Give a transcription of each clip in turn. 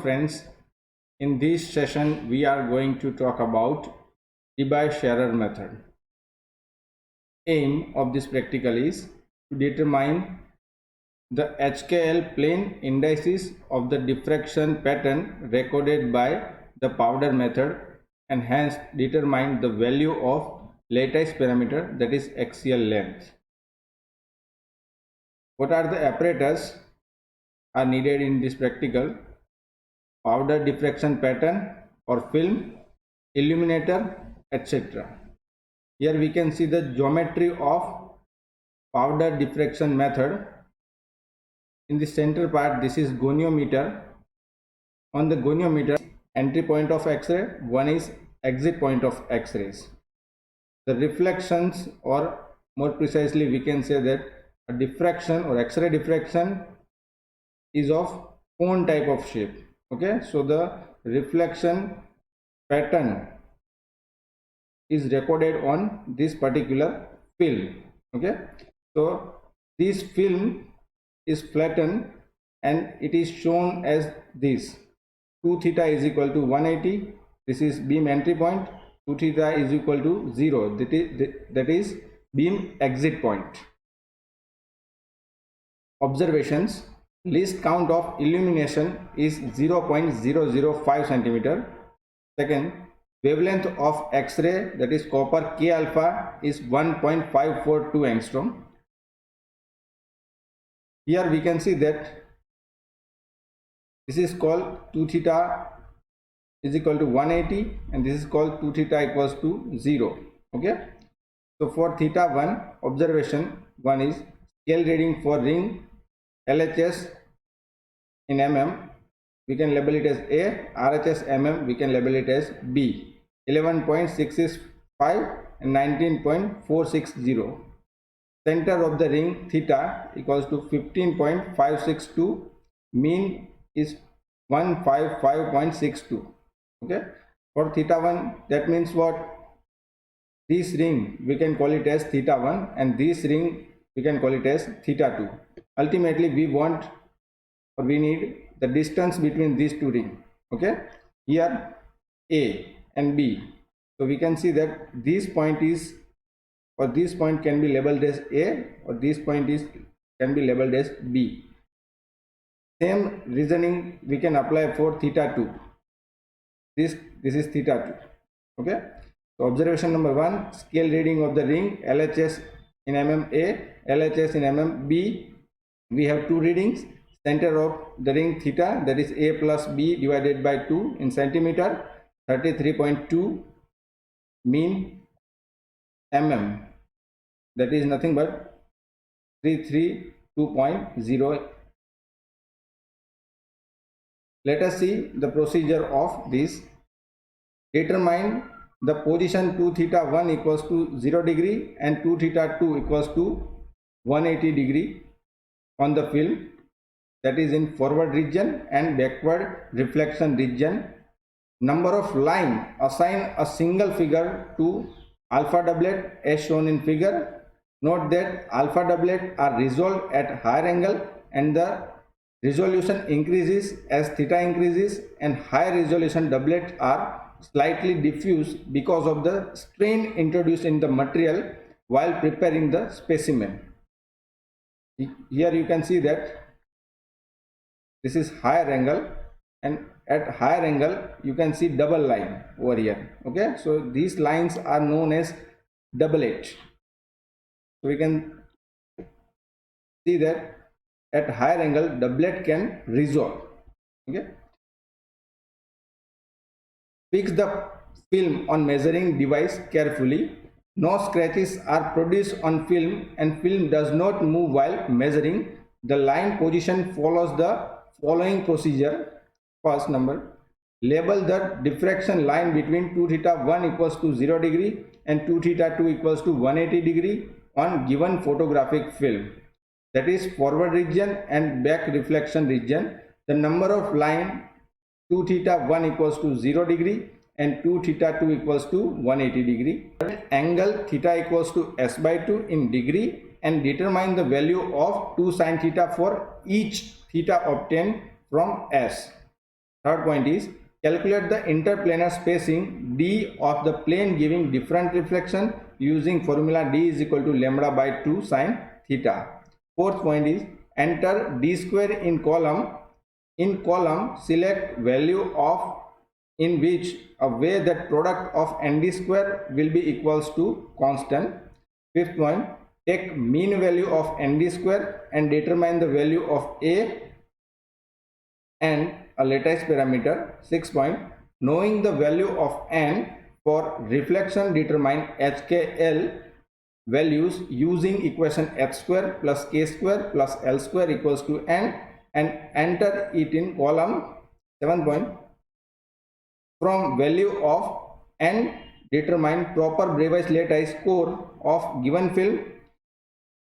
Friends, in this session we are going to talk about Debye-Scherrer method. Aim of this practical is to determine the HKL plane indices of the diffraction pattern recorded by the powder method and hence determine the value of lattice parameter, that is axial length. What are the apparatus are needed in this practical? Powder diffraction pattern or film, illuminator, etc. Here we can see the geometry of powder diffraction method. In the center part, this is goniometer. On the goniometer, entry point of X-ray, one is exit point of X-rays. The reflections, or more precisely we can say that a diffraction or X-ray diffraction is of cone type of shape. Okay, so the reflection pattern is recorded on this particular film. Okay, so this film is flattened and it is shown as this: 2 theta is equal to 180. This is beam entry point. 2 theta is equal to 0. That is beam exit point. Observations: least count of illumination is 0.005 centimeter. Second, wavelength of X-ray, that is copper K alpha, is 1.542 angstrom. Here we can see that this is called 2 theta is equal to 180 and this is called 2 theta equals to 0. Okay, so for theta 1, observation 1 is scale reading for ring LHS in mm, we can label it as A. RHS mm, we can label it as B. 11.665 and 19.460. Center of the ring theta equals to 15.562. Mean is 155.62. Okay, for theta 1, that means what? This ring we can call it as theta 1 and this ring we can call it as theta 2. Ultimately we want or we need the distance between these two rings. Okay, here A and B, so we can see that this point is, or this point can be labeled as A, or this point is can be labeled as B. Same reasoning we can apply for theta 2. This is theta 2. Okay, so observation number 1, scale reading of the ring LHS in mm A, LHS in mm B. We have two readings. Center of the ring theta, that is A plus B divided by 2 in centimeter, 33.2. Mean mm, that is nothing but 332.0. Let us see the procedure of this. Determine the position 2 theta 1 equals to 0 degree and 2 theta 2 equals to 180 degree on the film, that is in forward region and backward reflection region. Number of line, assign a single figure to alpha doublet as shown in figure. Note that alpha doublet are resolved at higher angle and the resolution increases as theta increases, and high resolution doublets are slightly diffuse because of the strain introduced in the material while preparing the specimen. Here you can see that this is higher angle and at higher angle you can see double line over here. Okay, so these lines are known as doublet. So we can see that at higher angle doublet can resolve. Okay, fix the film on measuring device carefully. No scratches are produced on film and film does not move while measuring. The line position follows the following procedure. First, number, label the diffraction line between 2 theta 1 equals to 0 degree and 2 theta 2 equals to 180 degree on given photographic film, that is forward region and back reflection region. The number of line 2 theta 1 equals to 0 degree and 2 theta 2 equals to 180 degree. Angle theta equals to s by 2 in degree and determine the value of 2 sin theta for each theta obtained from s. Third point is calculate the interplanar spacing d of the plane giving different reflection using formula d is equal to lambda by 2 sine theta. Fourth point is enter d square in column. In column, select value of in which a way that product of nd square will be equals to constant. Fifth point, take mean value of nd square and determine the value of a and a lattice parameter. Sixth point, knowing the value of n for reflection, determine HKL values using equation h square plus k square plus l square equals to n and enter it in column. 7 point, from value of n determine proper Bravais lattice core of given film.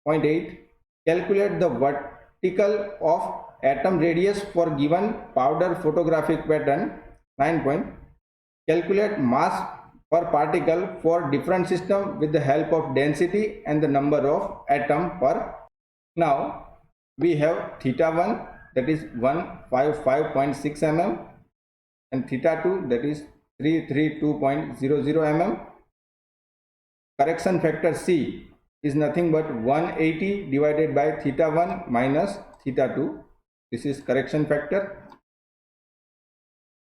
Point 8, calculate the vertical of atom radius for given powder photographic pattern. 9 point, calculate mass per particle for different system with the help of density and the number of atom per. Now we have theta 1 that is 155.6 mm and theta 2 that is 332.00 mm. Correction factor C is nothing but 180 divided by theta 1 minus theta 2. This is correction factor.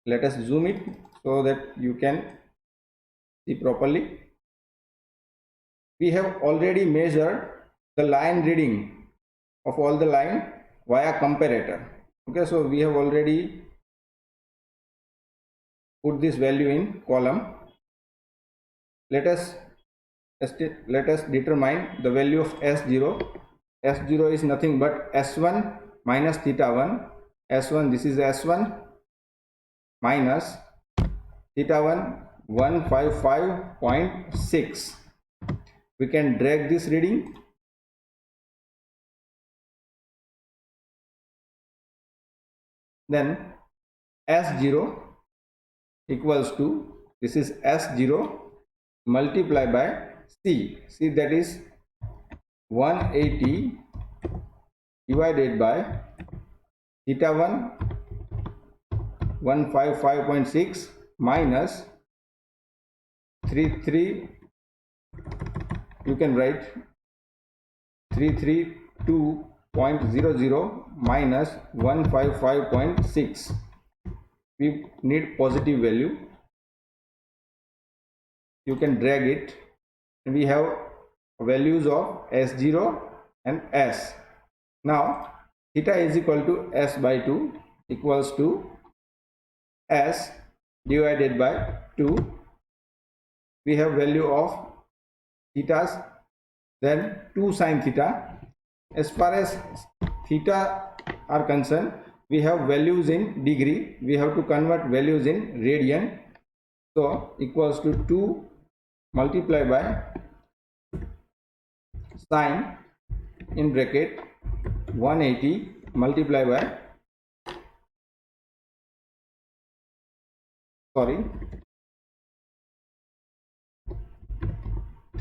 Let us zoom it so that you can see properly. We have already measured the line reading of all the line via comparator. Okay, so we have already put this value in column. Let us determine the value of S0. S0 is nothing but S1 minus theta 1. S1, this is S1 minus theta 1 155.6. We can drag this reading. Then S0 equals to, this is S0 multiplied by C. C, that is 180 divided by theta 1 155.6 minus 33, you can write 332.00 minus 155.6. we need positive value. You can drag it. We have values of S0 and S. Now theta is equal to S by 2 equals to S divided by 2. We have value of thetas, then 2 sine theta. As far as theta are concerned, we have values in degree. We have to convert values in radian. So equals to 2 multiplied by sine in bracket 180 multiplied by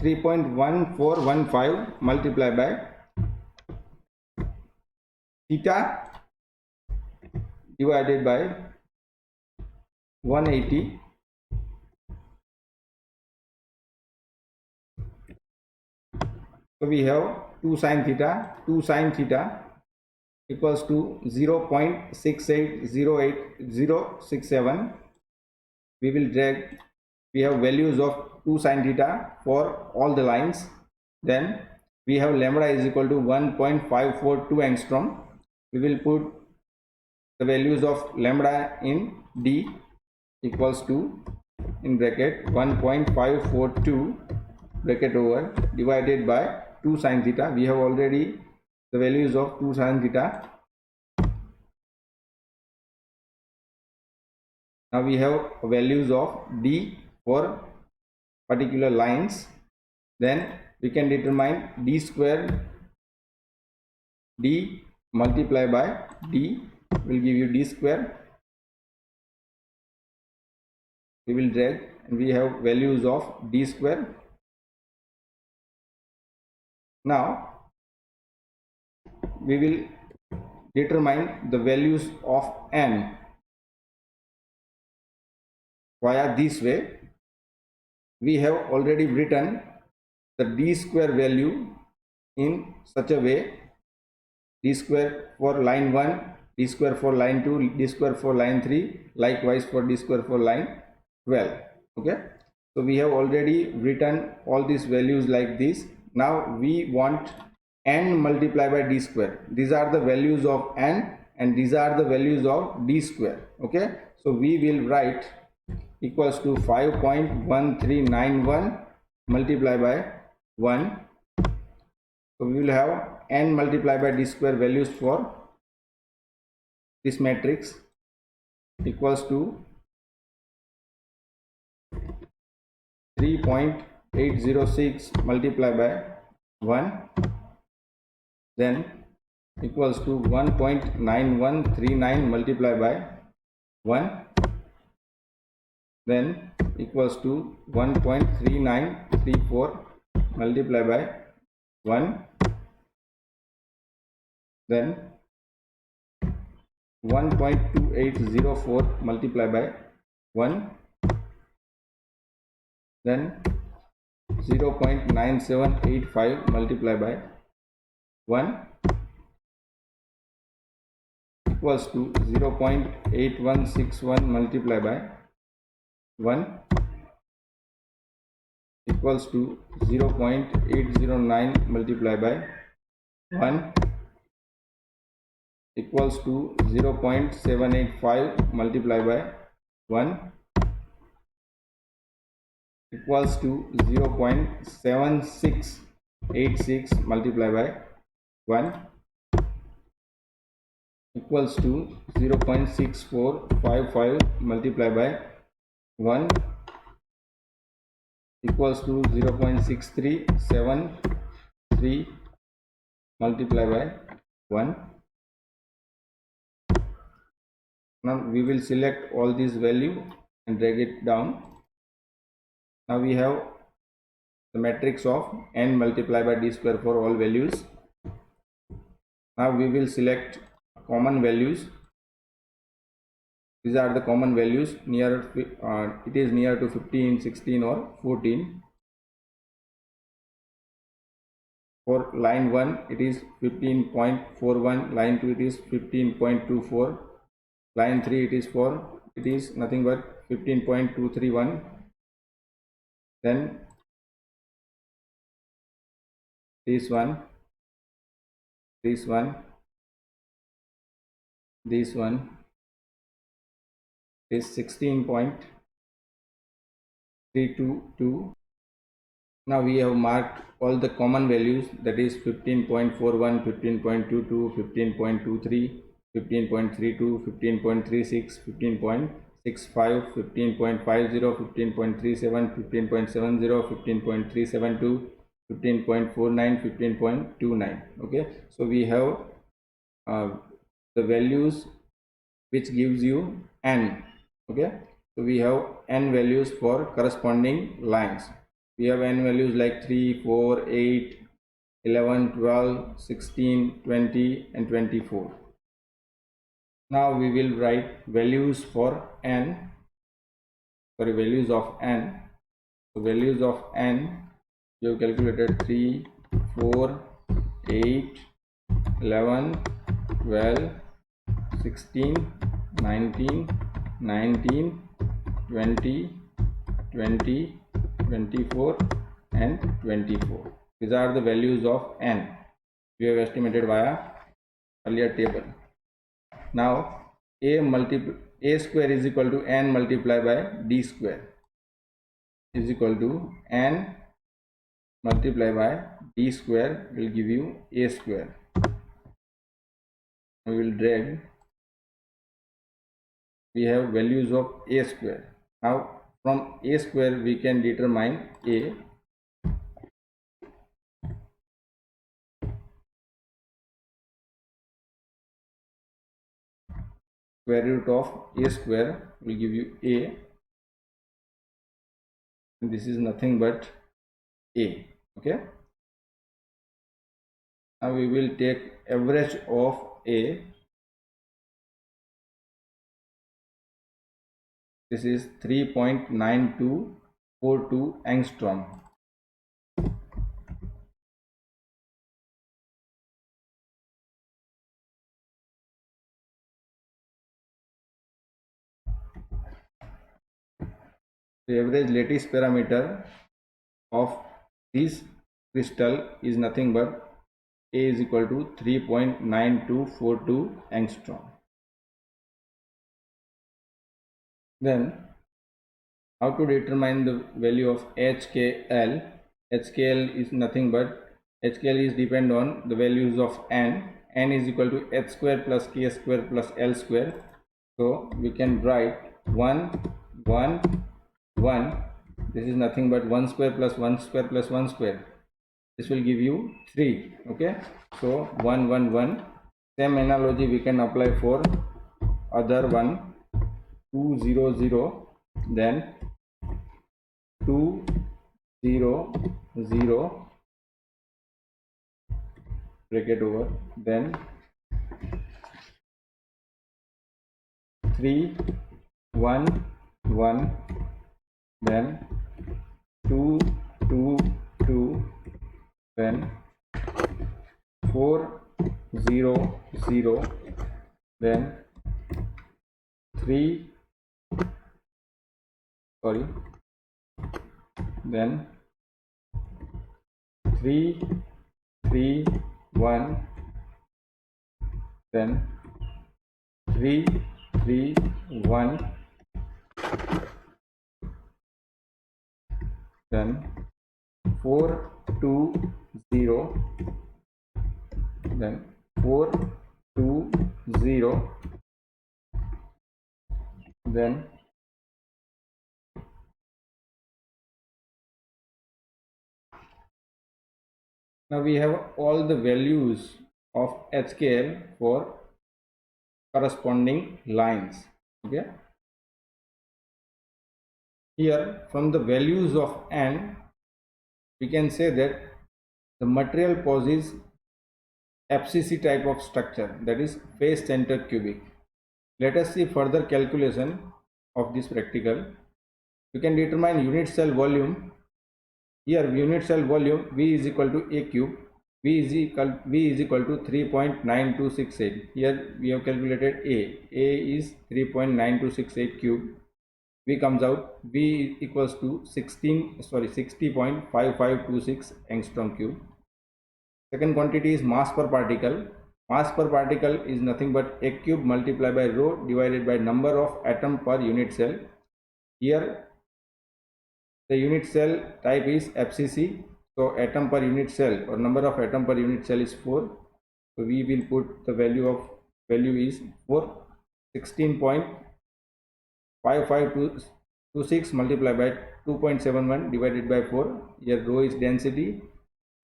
3.1415 multiplied by theta divided by 180 . So we have 2 sine theta equals to 0.6808067. We will drag. We have values of 2 sine theta for all the lines. Then we have lambda is equal to 1.542 angstrom. We will put the values of lambda in D equals to in bracket 1.542 bracket over divided by 2 sine theta. We have already the values of 2 sine theta. Now we have values of D for particular lines. Then we can determine D square. D multiplied by D will give you D square. We will drag and we have values of D square. Now we will determine the values of n. via this way. We have already written the d square value in such a way: d square for line 1, d square for line 2, d square for line 3, likewise for d square for line 12. Okay, so we have already written all these values like this. Now we want n multiplied by d square. These are the values of n and these are the values of d square. Okay, so we will write equals to 5.1391 multiplied by 1. So we will have n multiplied by d square values for this matrix equals to 3.806 multiplied by 1, then equals to 1.9139 multiplied by 1, then equals to 1.3934 multiplied by 1, then 1.2804 multiplied by 1, then 0.9785 multiplied by 1 equals to 0.8161 multiplied by 1 equals to 0.809 multiplied by 1 equals to 0.785 multiplied by 1 equals to 0.7686 multiplied by 1 equals to 0.6455 multiplied by 1 equals to 0.6373 multiplied by 1. Now we will select all these value and drag it down. Now we have the matrix of n multiplied by d square for all values. Now we will select common values. These are the common values near it is near to 15, 16 or 14. For line 1 it is 15.41, line 2 it is 15.24, line 3 it is nothing but 15.231, then this one, this one, this one is 16.322. Now we have marked all the common values, that is 15.41, 15.22, 15.23, 15.32, 15.36, 15.65, 15.50, 15.37, 15.70, 15.372, 15.49, 15.29. Okay, so we have the values which gives you n. Okay, so we have n values for corresponding lines. We have n values like 3, 4, 8, 11, 12, 16, 20 and 24. Now we will write values for n, values of n. So values of n, you have calculated 3, 4, 8, 11, 12, 16, 19, 19, 20, 20, 24 and 24. These are the values of n we have estimated via earlier table. Now a square is equal to n multiplied by d square is equal to n multiplied by d square will give you a square. We will drag. We have values of a square. Now from a square we can determine a. Square root of a square will give you a, and this is nothing but a. Okay, now we will take average of a. This is 3.9242 angstrom. The average lattice parameter of this crystal is nothing but A is equal to 3.9242 angstrom. Then how to determine the value of HKL? HKL is nothing but HKL is depend on the values of n. N is equal to h square plus k square plus l square. So we can write 1 1 1. This is nothing but 1 square plus 1 square plus 1 square. This will give you 3. Okay, so 1 1 1. Same analogy we can apply for other one, 2 0 0, then 2 0 0 bracket over, then 3 1 1, then 2 2 2, then 4 0 0, then 3 then 3 3 1, then 3 3 1, then 4 2 0, then 4 2 0, then now we have all the values of HKL for corresponding lines. Okay, here from the values of n we can say that the material possesses FCC type of structure, that is face center cubic. Let us see further calculation of this practical. You can determine unit cell volume. Here unit cell volume V is equal to A cube. V is equal to 3.9268. Here we have calculated A. A is 3.9268 cube. V comes out, V equals to 60.5526 angstrom cube. Second quantity is mass per particle. Mass per particle is nothing but A cube multiplied by rho divided by number of atom per unit cell. Here the unit cell type is FCC, so atom per unit cell or number of atom per unit cell is 4. So we will put the value is 4. 16.5526 multiplied by 2.71 divided by 4. Here rho is density.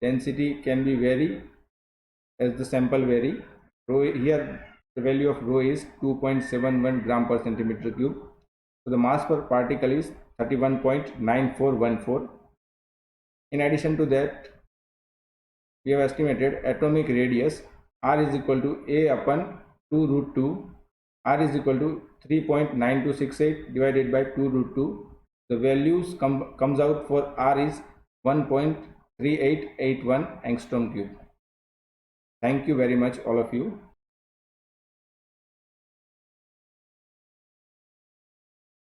Density can be vary as the sample vary. Rho, here the value of rho is 2.71 gram per centimeter cube. So the mass per particle is 31.9414. In addition to that, we have estimated atomic radius. R is equal to A upon 2 root 2. R is equal to 3.9268 divided by 2 root 2. The values comes out for R is 1.3881 angstrom cube. Thank you very much all of you.